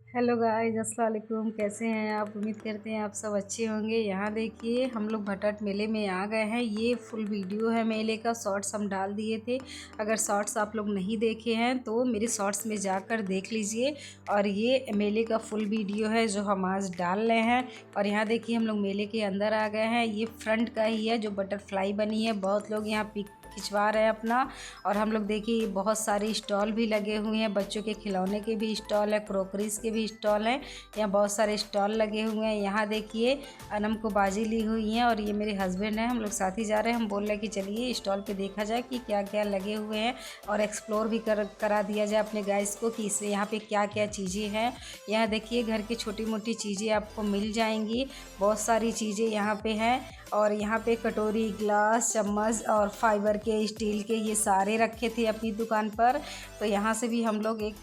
Hello guys, अस्सलाम वालेकुम। कैसे हैं आप? उम्मीद करते हैं आप सब अच्छे होंगे। यहाँ देखिए हम लोग भटट मेले में आ गए हैं। ये फुल वीडियो है मेले का, शॉर्ट्स हम डाल दिए थे। अगर शॉर्ट्स आप लोग नहीं देखे हैं तो मेरे शॉर्ट्स में जाकर देख लीजिए। और ये मेले का फुल वीडियो है जो हम आज डाल रहे हैं। और यहाँ देखिए हम लोग मेले के अंदर आ गए हैं। ये फ्रंट का ही है जो बटरफ्लाई बनी है। बहुत लोग यहाँ पिक खिंचवा रहे हैं अपना। और हम लोग देखिए बहुत सारे स्टॉल भी लगे हुए हैं। बच्चों के खिलौने के भी स्टॉल है, क्रॉकरीज के भी स्टॉल हैं। यहाँ बहुत सारे स्टॉल लगे हुए हैं। यहाँ देखिए अनम को बाजी ली हुई है और ये मेरे हस्बैंड हैं। हम लोग साथ ही जा रहे हैं। हम बोल रहे हैं कि चलिए स्टॉल पे देखा जाए कि क्या क्या लगे हुए हैं और एक्सप्लोर भी करा दिया जाए अपने गाइस को कि इसमें यहाँ पे क्या क्या चीज़ें हैं। यहाँ देखिए घर की छोटी मोटी चीज़ें आपको मिल जाएंगी। बहुत सारी चीज़ें यहाँ पे हैं। और यहाँ पे कटोरी, ग्लास, चम्मच और फाइबर के, स्टील के, ये सारे रखे थे अपनी दुकान पर। तो यहाँ से भी हम लोग एक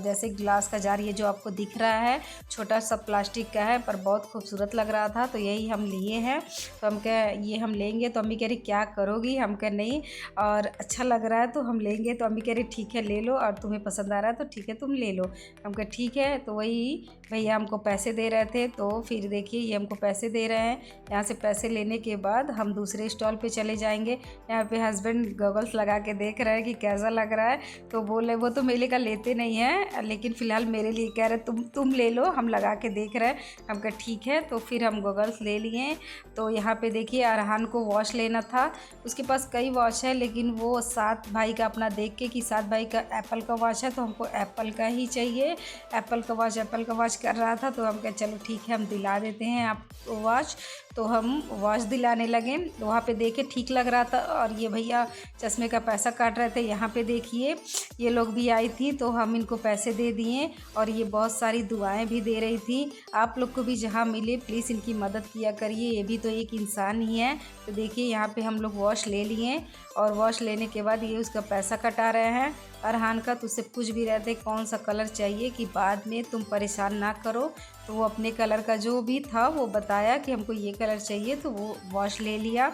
जैसे ग्लास का जार, ये जो आपको दिख रहा है छोटा सा प्लास्टिक का है पर बहुत खूबसूरत लग रहा था तो यही हम लिए हैं। तो हम कह ये हम लेंगे। तो अम्मी कह रही क्या करोगी? हम कह नहीं, और अच्छा लग रहा है तो हम लेंगे। तो अम्मी कह रही ठीक है ले लो, और तुम्हें पसंद आ रहा है तो ठीक है तुम ले लो। हम कह ठीक है। तो वही भैया हमको पैसे दे रहे थे। तो फिर देखिए ये हमको पैसे दे रहे हैं। यहाँ से पैसे लेने के बाद हम दूसरे स्टॉल पे चले जाएंगे। यहाँ पे हस्बैंड गॉगल्स लगा के देख रहे हैं कि कैसा लग रहा है। तो बोले वो तो मेले का लेते नहीं है लेकिन फ़िलहाल मेरे लिए कह रहे तुम ले लो, हम लगा के देख रहे हैं। हम कहा ठीक है। तो फिर हम गॉगल्स ले लिए। तो यहाँ पे देखिए अरहान को वॉच लेना था। उसके पास कई वॉच है लेकिन वो सात भाई का अपना देख के कि सात भाई का एप्पल का वॉच है तो हमको एप्पल का ही चाहिए। एप्पल का वॉच कर रहा था। तो हम कहा चलो ठीक है हम दिला देते हैं आपको वॉच। तो हम वॉच दिलाने लगे। तो वहाँ पे देखे ठीक लग रहा था। और ये भैया चश्मे का पैसा काट रहे थे। यहाँ पे देखिए ये लोग भी आई थी तो हम इनको पैसे दे दिए। और ये बहुत सारी दुआएं भी दे रही थी। आप लोग को भी जहाँ मिले प्लीज़ इनकी मदद किया करिए, ये भी तो एक इंसान ही है। तो देखिए यहाँ पे हम लोग वॉच ले लिए। और वॉच लेने के बाद ये उसका पैसा कटा रहे हैं अरहान का। तो उससे पूछ भी रहे थे कौन सा कलर चाहिए कि बाद में तुम परेशान ना करो। तो वो अपने कलर का जो भी था वो बताया कि हमको ये कलर चाहिए। तो वो वॉच ले लिया।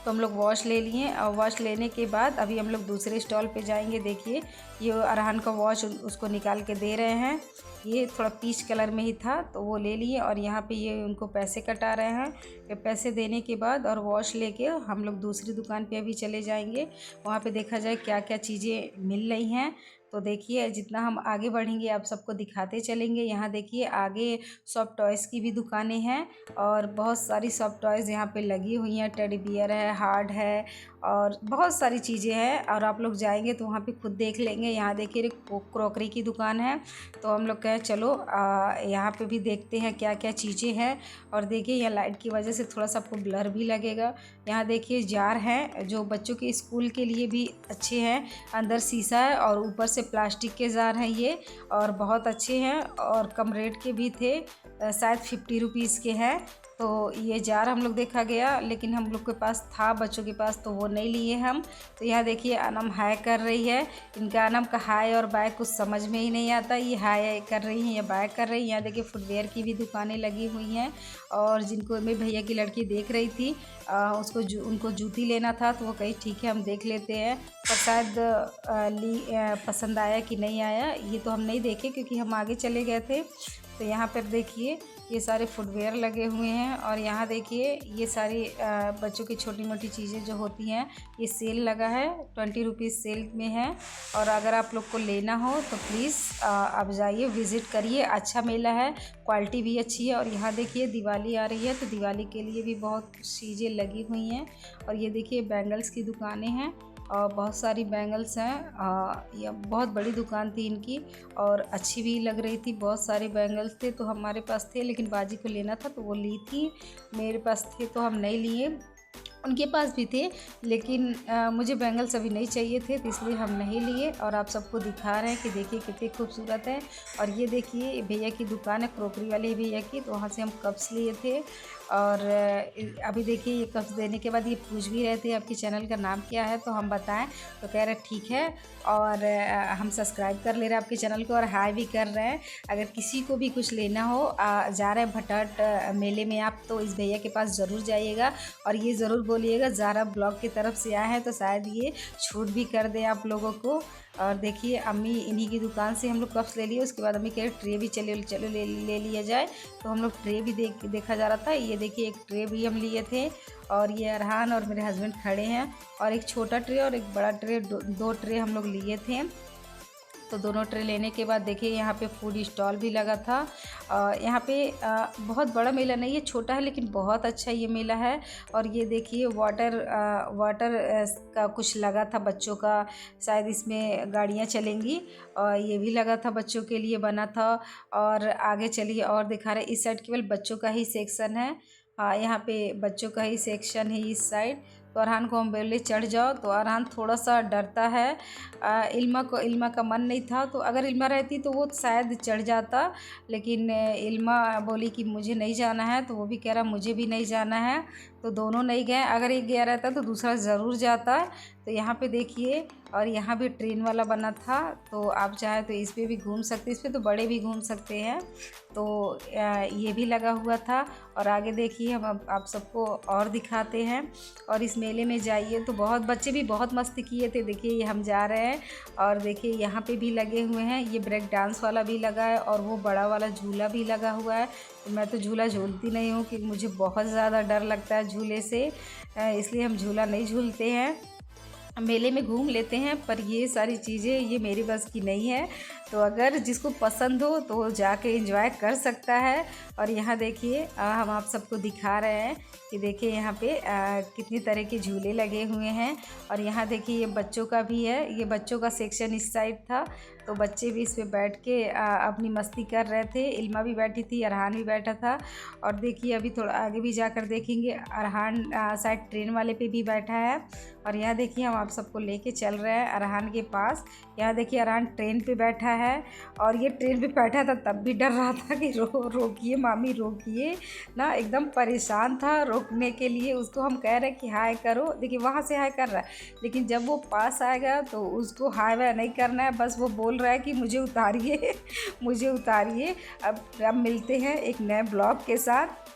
तो हम लोग वॉच ले लिए। और वॉच लेने के बाद अभी हम लोग दूसरे स्टॉल पे जाएंगे। देखिए ये अरहान का वॉच उसको निकाल के दे रहे हैं। ये थोड़ा पीच कलर में ही था तो वो ले लिए। और यहाँ पे ये उनको पैसे कटा रहे हैं। ये पैसे देने के बाद और वॉच लेके हम लोग दूसरी दुकान पे अभी चले जाएंगे। वहाँ पे देखा जाए क्या क्या चीज़ें मिल रही हैं। तो देखिए जितना हम आगे बढ़ेंगे आप सबको दिखाते चलेंगे। यहाँ देखिए आगे सॉफ्ट टॉयज़ की भी दुकानें हैं। और बहुत सारी सॉफ्ट टॉयज़ यहाँ पे लगी हुई हैं। टेडी बियर है, हार्ड है और बहुत सारी चीज़ें हैं। और आप लोग जाएंगे तो वहाँ पे खुद देख लेंगे। यहाँ देखिए क्रॉकरी की दुकान है। तो हम लोग कहें चलो यहाँ पे भी देखते हैं क्या क्या चीज़ें हैं। और देखिए यहाँ लाइट की वजह से थोड़ा सा आपको ब्लर भी लगेगा। यहाँ देखिए जार हैं जो बच्चों के स्कूल के लिए भी अच्छे हैं। अंदर शीशा है और ऊपर से प्लास्टिक के जार हैं ये। और बहुत अच्छे हैं और कम रेट के भी थे। शायद 50 रुपीज़ के हैं। तो ये जार हम लोग देखा गया लेकिन हम लोग के पास था बच्चों के पास तो वो नहीं लिए हम। तो यहाँ देखिए अनम हाय कर रही है। इनका अनम का हाय और बाय कुछ समझ में ही नहीं आता। ये हाय कर रही हैं या बाय कर रही हैं। यहाँ देखिए फुटवेयर की भी दुकानें लगी हुई हैं। और जिनको मेरे भैया की लड़की देख रही थी उसको उनको जूती लेना था तो वो कही ठीक है हम देख लेते हैं। पर शायद पसंद आया कि नहीं आया ये तो हम नहीं देखे क्योंकि हम आगे चले गए थे। तो यहाँ पर देखिए ये सारे फुटवेयर लगे हुए हैं। और यहाँ देखिए ये सारी बच्चों की छोटी मोटी चीज़ें जो होती हैं ये सेल लगा है। 20 रुपीज़ सेल में है। और अगर आप लोग को लेना हो तो प्लीज़ आप जाइए, विज़िट करिए। अच्छा मेला है, क्वालिटी भी अच्छी है। और यहाँ देखिए दिवाली आ रही है तो दिवाली के लिए भी बहुत चीज़ें लगी हुई हैं। और ये देखिए बैंगल्स की दुकानें हैं और बहुत सारी बैंगल्स हैं। यह बहुत बड़ी दुकान थी इनकी और अच्छी भी लग रही थी। बहुत सारे बैंगल्स थे तो हमारे पास थे लेकिन बाजी को लेना था तो वो ली थी। मेरे पास थे तो हम नहीं लिए, उनके पास भी थे लेकिन मुझे बैंगल्स अभी नहीं चाहिए थे तो इसलिए हम नहीं लिए। और आप सबको दिखा रहे हैं कि देखिए कितने खूबसूरत है। और ये देखिए भैया की दुकान है, क्रॉकरी वाले भैया की। तो वहाँ से हम कप्स लिए थे। और अभी देखिए ये कप्स देने के बाद ये पूछ भी रहे थे आपके चैनल का नाम क्या है तो हम बताएं। तो कह रहे ठीक है। और हम सब्सक्राइब कर ले रहे हैं आपके चैनल को और हाई भी कर रहे हैं। अगर किसी को भी कुछ लेना हो जा रहे हैं भटट मेले में आप तो इस भैया के पास ज़रूर जाइएगा। और ये ज़रूर बोलिएगा ज़ारा ब्लॉग की तरफ से आए हैं तो शायद ये छूट भी कर दे आप लोगों को। और देखिए अम्मी इन्हीं की दुकान से हम लोग कप्स ले लिए। उसके बाद अम्मी कह रहे ट्रे भी चलो ले लिया जाए। तो हम लोग ट्रे भी देखा जा रहा था। ये देखिए एक ट्रे भी हम लिए थे और ये अरहान और मेरे हस्बैंड खड़े हैं और एक छोटा ट्रे और एक बड़ा ट्रे, दो ट्रे हम लोग लिए थे। तो दोनों ट्रे लेने के बाद देखिए यहाँ पे फूड स्टॉल भी लगा था। यहाँ पे बहुत बड़ा मेला नहीं है, छोटा है लेकिन बहुत अच्छा ये मेला है। और ये देखिए वाटर का कुछ लगा था बच्चों का, शायद इसमें गाड़ियाँ चलेंगी और ये भी लगा था, बच्चों के लिए बना था। और आगे चलिए और दिखा रहे, इस साइड केवल बच्चों का ही सेक्शन है। हाँ यहाँ पे बच्चों का ही सेक्शन है इस साइड। तो अरहान को हम बोले चढ़ जाओ, तो अरहान थोड़ा सा डरता है। इल्मा का मन नहीं था, तो अगर इल्मा रहती तो वो शायद चढ़ जाता, लेकिन इल्मा बोली कि मुझे नहीं जाना है, तो वो भी कह रहा मुझे भी नहीं जाना है। तो दोनों नहीं गए, अगर एक गया रहता तो दूसरा ज़रूर जाता। तो यहाँ पे देखिए, और यहाँ भी ट्रेन वाला बना था, तो आप चाहे तो इस पर भी घूम सकते, इस पर तो बड़े भी घूम सकते हैं। तो ये भी लगा हुआ था। और आगे देखिए हम आप सबको और दिखाते हैं। और इस मेले में जाइए तो बहुत बच्चे भी बहुत मस्ती किए थे। देखिए ये हम जा रहे हैं और देखिए यहाँ पे भी लगे हुए हैं, ये ब्रेक डांस वाला भी लगा है और वो बड़ा वाला झूला भी लगा हुआ है। तो मैं तो झूला झूलती नहीं हूँ कि मुझे बहुत ज़्यादा डर लगता है झूले से, इसलिए हम झूला नहीं झूलते हैं। मेले में घूम लेते हैं, पर ये सारी चीज़ें ये मेरी बस की नहीं है। तो अगर जिसको पसंद हो तो वो जाके एंजॉय कर सकता है। और यहाँ देखिए हम आप सबको दिखा रहे हैं कि देखिए यहाँ पे कितनी तरह के झूले लगे हुए हैं। और यहाँ देखिए ये बच्चों का भी है, ये बच्चों का सेक्शन इस साइड था, तो बच्चे भी इस पे बैठ के अपनी मस्ती कर रहे थे। इल्मा भी बैठी थी, अरहान भी बैठा था। और देखिए अभी थोड़ा आगे भी जाकर देखेंगे, अरहान शायद ट्रेन वाले पे भी बैठा है। और यहाँ देखिए हम आप सबको लेके चल रहे हैं अरहान के पास। यहाँ देखिए अरहान ट्रेन पे बैठा है और ये ट्रेन पे बैठा था तब भी डर रहा था कि रोकिए मामी रोकिए ना, एकदम परेशान था रोकने के लिए। उसको हम कह रहे हैं कि हाय करो, देखिए वहाँ से हाय कर रहा है, लेकिन जब वो पास आएगा तो उसको हाय वाय नहीं करना है, बस वो बोल रहा है कि मुझे उतारिए मुझे उतारिए। अब मिलते हैं एक नए ब्लॉग के साथ।